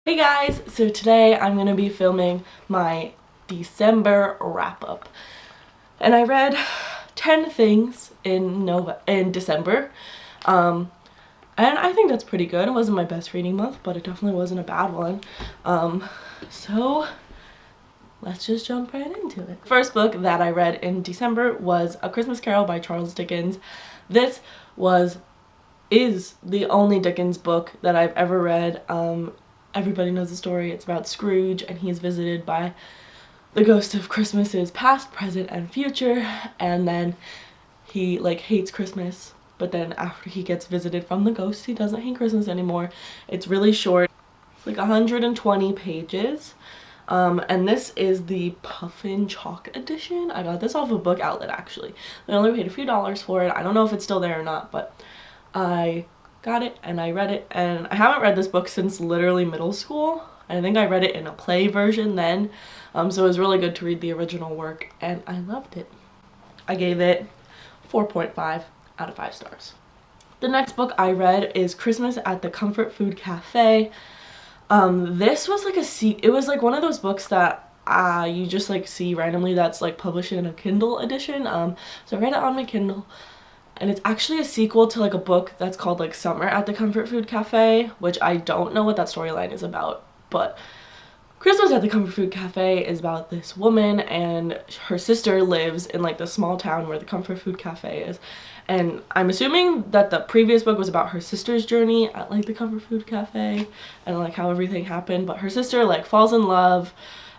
Hey guys, so today I'm going to be filming my December wrap-up. And I read 10 things in December. And I think that's pretty good. It wasn't my best reading month, but it definitely wasn't a bad one. So let's just jump right into it. First book that I read in December was A Christmas Carol by Charles Dickens. This is the only Dickens book that I've ever read. Everybody knows the story. It's about Scrooge, and he's visited by the ghost of Christmases past, present, and future, and then he hates Christmas, but then after he gets visited from the ghost, he doesn't hate Christmas anymore. It's really short. It's like 120 pages. And this is the Puffin Chalk edition. I got this off of Book Outlet, actually. I only paid a few dollars for it. I don't know if it's still there or not, but I got it and I read it, and I haven't read this book since literally middle school. I think I read it in a play version then, so it was really good to read the original work, and I loved it. I gave it 4.5 out of 5 stars. The next book I read is Christmas at the Comfort Food Cafe. This was it was like one of those books that you just see randomly that's published in a Kindle edition. So I read it on my Kindle. And it's actually a sequel to a book that's called Summer at the Comfort Food Cafe, which I don't know what that storyline is about. But Christmas at the Comfort Food Cafe is about this woman, and her sister lives in the small town where the Comfort Food Cafe is. And I'm assuming that the previous book was about her sister's journey at the Comfort Food Cafe and how everything happened. But her sister falls in love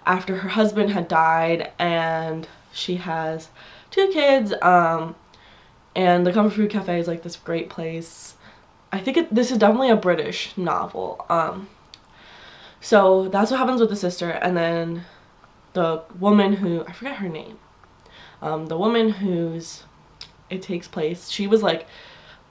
after her husband had died, and she has 2 kids. And the Comfort Food Cafe is this great place. I think this is definitely a British novel. So that's what happens with the sister, and then the woman who, I forget her name, the woman whose it takes place, she was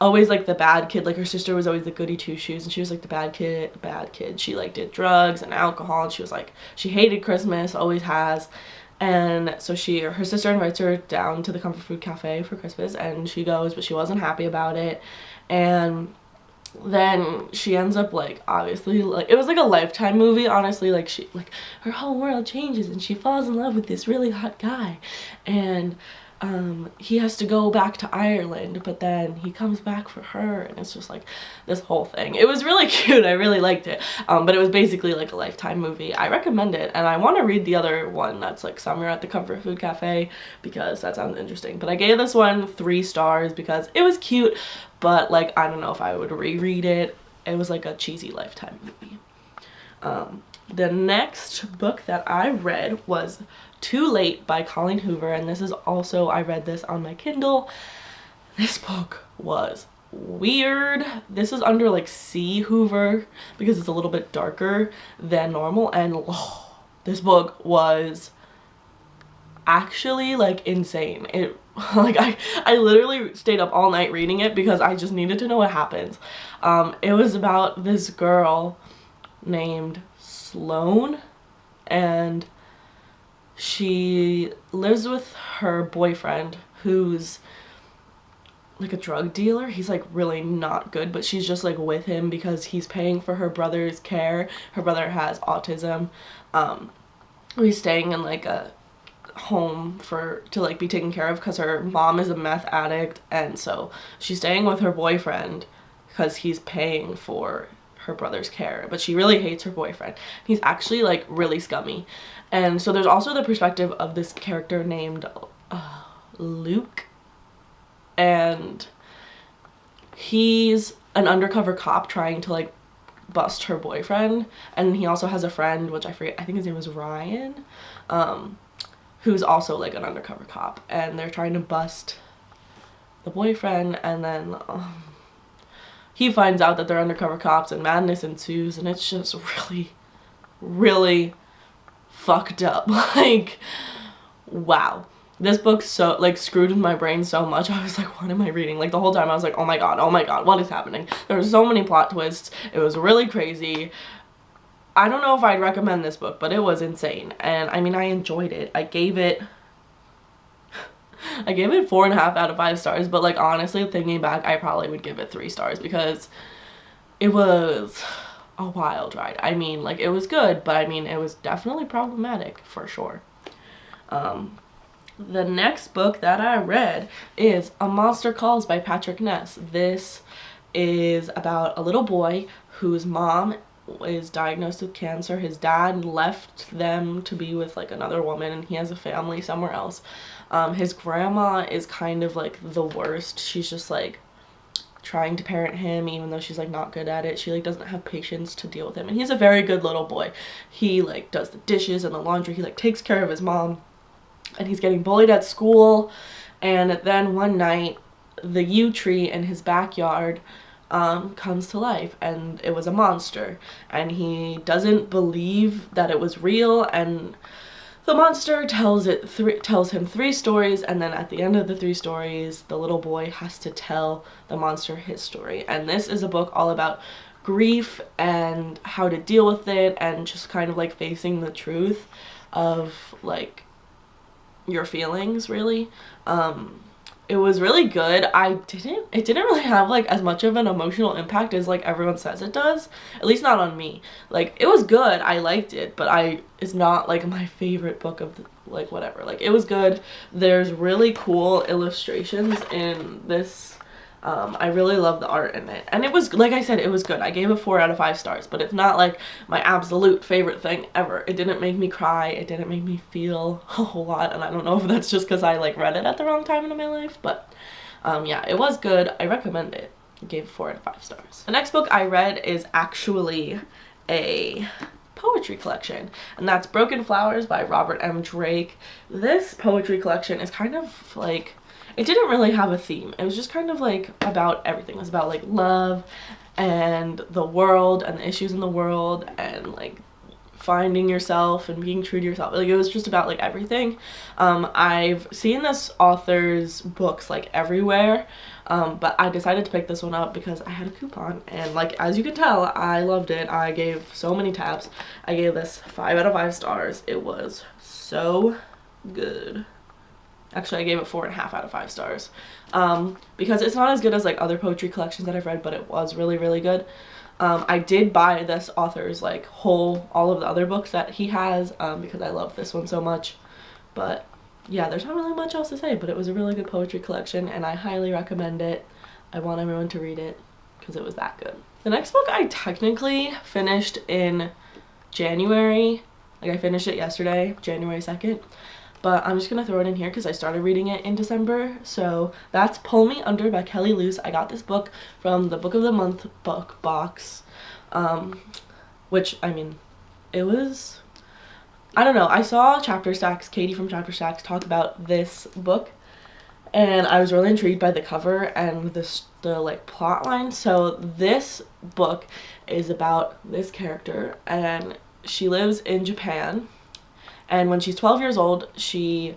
always the bad kid. Her sister was always the goody two-shoes, and she was the bad kid. She did drugs and alcohol, and she was she hated Christmas, always has. And so her sister invites her down to the Comfort Food Cafe for Christmas, and she goes, but she wasn't happy about it. And then she ends up obviously it was a Lifetime movie, honestly. Her whole world changes and she falls in love with this really hot guy, and he has to go back to Ireland, but then he comes back for her, and it's just this whole thing. It was really cute. I really liked it, but it was basically a Lifetime movie. I recommend it, and I want to read the other one that's Summer at the Comfort Food Cafe, because that sounds interesting. But I gave this one 3 stars because it was cute, but I don't know if I would reread it. It was a cheesy Lifetime movie. The next book that I read was Too Late by Colleen Hoover, and this is also, I read this on my Kindle. This book was weird. This is under C. Hoover because it's a little bit darker than normal, and this book was actually insane. I literally stayed up all night reading it because I just needed to know what happens. It was about this girl named Sloane, and she lives with her boyfriend who's a drug dealer. He's really not good, but she's just with him because he's paying for her brother's care. Her brother has autism. He's staying in a home to be taken care of because her mom is a meth addict, and so she's staying with her boyfriend because he's paying for her brother's care, but she really hates her boyfriend. He's actually really scummy. And so there's also the perspective of this character named Luke, and he's an undercover cop trying to bust her boyfriend, and he also has a friend, which I forget, I think his name was Ryan, who's also an undercover cop, and they're trying to bust the boyfriend, and then he finds out that they're undercover cops, and madness ensues, and it's just really, really fucked up. Wow. This book screwed with my brain so much. I was what am I reading? The whole time I was oh my god, what is happening? There were so many plot twists. It was really crazy. I don't know if I'd recommend this book, but it was insane. And I mean, I enjoyed it. I gave it 4.5 out of 5 stars, but honestly, thinking back, I probably would give it 3 stars because it was a wild ride. I mean, like, it was good, but I mean, it was definitely problematic for sure. The next book that I read is A Monster Calls by Patrick Ness. This is about a little boy whose mom is diagnosed with cancer. His dad left them to be with like another woman, and he has a family somewhere else. His grandma is kind of like the worst. She's just like trying to parent him even though she's like not good at it. She like doesn't have patience to deal with him, and he's a very good little boy. He like does the dishes and the laundry. He like takes care of his mom, and he's getting bullied at school. And then one night the yew tree in his backyard comes to life, and it was a monster, and he doesn't believe that it was real, and the monster tells him 3 stories, and then at the end of the 3 stories the little boy has to tell the monster his story. And this is a book all about grief and how to deal with it, and just kind of like facing the truth of like your feelings, really. It was really good. It didn't really have like as much of an emotional impact as like everyone says it does, at least not on me. Like, it was good, I liked it, but it's not like my favorite book of like whatever. Like, it was good. There's really cool illustrations in this. I really love the art in it, and it was, like I said, it was good. I gave it 4 out of 5 stars, but it's not like my absolute favorite thing ever. It didn't make me cry, it didn't make me feel a whole lot, and I don't know if that's just because I like read it at the wrong time in my life, but yeah, it was good. I recommend it. I gave it 4 out of 5 stars. The next book I read is actually a poetry collection, and that's Broken Flowers by Robert M. Drake. This poetry collection is kind of like, it didn't really have a theme. It was just kind of like about everything. It was about like love and the world and the issues in the world and like finding yourself and being true to yourself. Like, it was just about like everything. I've seen this author's books like everywhere, but I decided to pick this one up because I had a coupon, and like, as you can tell, I loved it. I gave so many tabs. I gave this 5 out of 5 stars. It was so good. Actually, I gave it 4.5 out of 5 stars, because it's not as good as like other poetry collections that I've read, but it was really, really good. I did buy this author's like all of the other books that he has, because I love this one so much. But yeah, there's not really much else to say, but it was a really good poetry collection, and I highly recommend it. I want everyone to read it because it was that good. The next book I technically finished in January. Like, I finished it yesterday, January 2nd. But I'm just gonna throw it in here because I started reading it in December. So that's Pull Me Under by Kelly Luce. I got this book from the Book of the Month book box, which, I mean, it was, I don't know, I saw Chapter Stacks, Katie from Chapter Stacks, talk about this book, and I was really intrigued by the cover and the like plot line. So this book is about this character, and she lives in Japan. And when she's 12 years old, she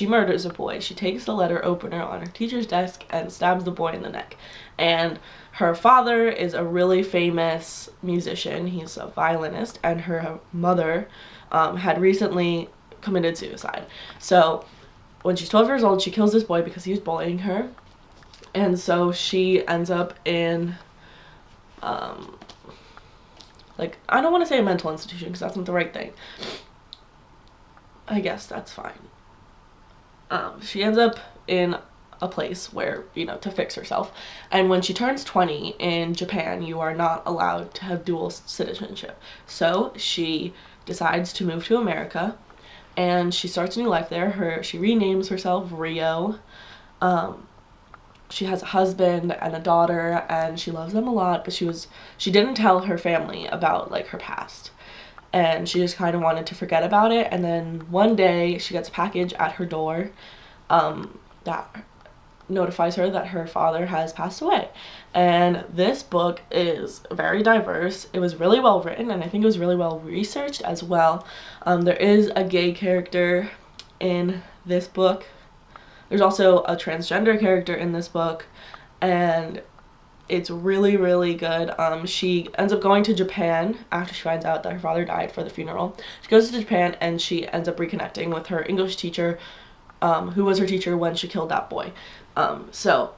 murders a boy. She takes the letter opener on her teacher's desk and stabs the boy in the neck. And her father is a really famous musician. He's a violinist, and her mother had recently committed suicide. So when she's 12 years old, she kills this boy because he was bullying her. And so she ends up in, like, I don't want to say a mental institution because that's not the right thing. I guess that's fine. She ends up in a place where, you know, to fix herself. And when she turns 20 in Japan, you are not allowed to have dual citizenship. So she decides to move to America, and she starts a new life there. She renames herself Rio. She has a husband and a daughter, and she loves them a lot, but she didn't tell her family about like her past. And she just kind of wanted to forget about it. And then one day she gets a package at her door that notifies her that her father has passed away. And this book is very diverse. It was really well written, and I think it was really well researched as well. There is a gay character in this book. There's also a transgender character in this book, and it's really, really good. She ends up going to Japan after she finds out that her father died for the funeral. She goes to Japan, and she ends up reconnecting with her English teacher, who was her teacher when she killed that boy. So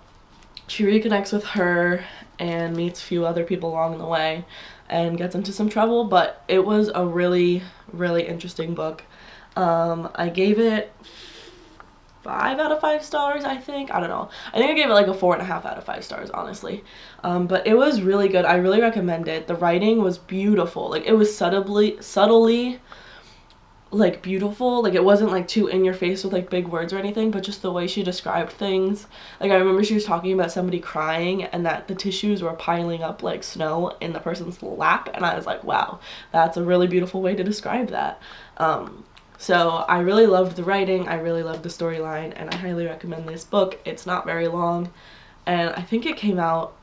she reconnects with her and meets a few other people along the way. and gets into some trouble, but it was a really, really interesting book. I gave it 5 out of 5 stars, I think. I don't know. I think I gave it like a 4.5 out of 5 stars, honestly. But it was really good. I really recommend it. The writing was beautiful. Like, it was subtly like beautiful. Like, it wasn't like too in your face with like big words or anything, but just the way she described things. Like, I remember she was talking about somebody crying and that the tissues were piling up like snow in the person's lap, and I was like, wow, that's a really beautiful way to describe that. So I really loved the writing, I really loved the storyline, and I highly recommend this book. It's not very long, and I think it came out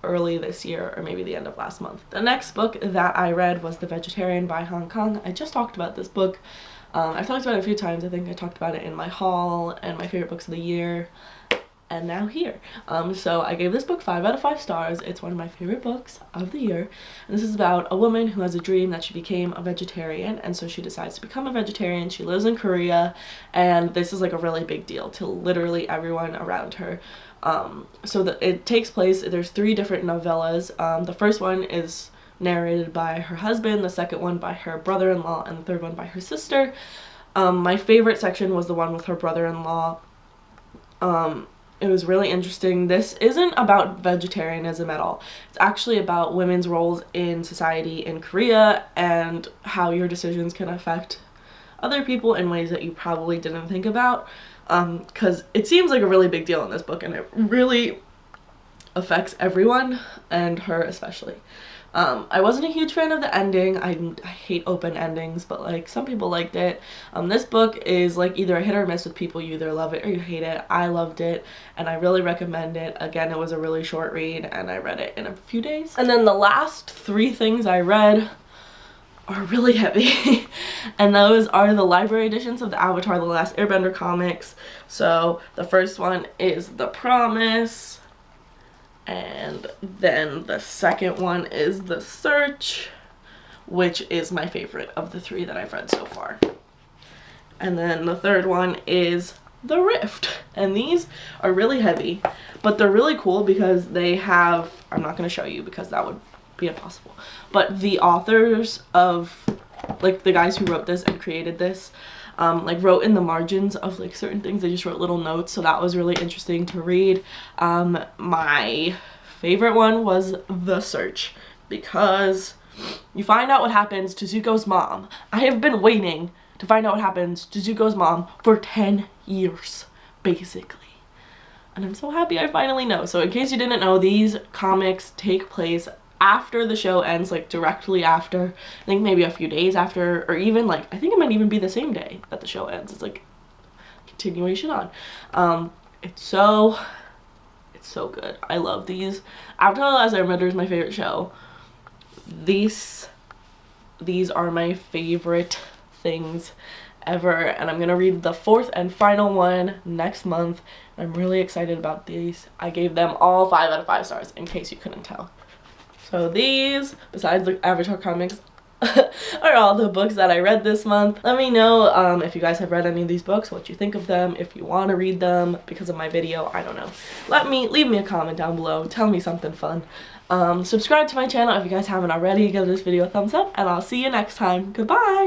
early this year or maybe the end of last month. The next book that I read was The Vegetarian by Hong Kong. I just talked about this book. I've talked about it a few times. I think I talked about it in my haul and my favorite books of the year, and now here. So I gave this book 5 out of 5 stars. It's one of my favorite books of the year, and this is about a woman who has a dream that she became a vegetarian, and so she decides to become a vegetarian. She lives in Korea, and this is like a really big deal to literally everyone around her. So it takes place, there's 3 different novellas. The first one is narrated by her husband, the second one by her brother-in-law, and the third one by her sister. My favorite section was the one with her brother-in-law. It was really interesting. This isn't about vegetarianism at all. It's actually about women's roles in society in Korea and how your decisions can affect other people in ways that you probably didn't think about. Because it seems like a really big deal in this book, and it really affects everyone, and her especially. I wasn't a huge fan of the ending. I hate open endings, but like some people liked it. This book is like either a hit or miss with people. You either love it or you hate it. I loved it, and I really recommend it. Again, it was a really short read, and I read it in a few days. And then the last 3 things I read are really heavy, and those are the library editions of the Avatar: The Last Airbender comics. So the first one is The Promise, and then the second one is The Search, which is my favorite of the 3 that I've read so far. And then the third one is The Rift, and these are really heavy, but they're really cool because they have, I'm not going to show you because that would be impossible, but the authors of, like, the guys who wrote this and created this, like, wrote in the margins of like certain things. They just wrote little notes, so that was really interesting to read. My favorite one was The Search, because you find out what happens to Zuko's mom. I have been waiting to find out what happens to Zuko's mom for 10 years, basically. And I'm so happy I finally know. So in case you didn't know, these comics take place after the show ends, like directly after. I think maybe a few days after, or even like, I think it might even be the same day that the show ends. It's like continuation on. It's so good. I love these. Avatar: The Last Airbender is my favorite show. These are my favorite things ever, and I'm gonna read the 4th and final one next month. I'm really excited about these. I gave them all 5 out of 5 stars, in case you couldn't tell. So these, besides the Avatar comics, are all the books that I read this month. Let me know if you guys have read any of these books, what you think of them, if you want to read them because of my video. I don't know. Leave me a comment down below. Tell me something fun. Subscribe to my channel if you guys haven't already. Give this video a thumbs up, and I'll see you next time. Goodbye!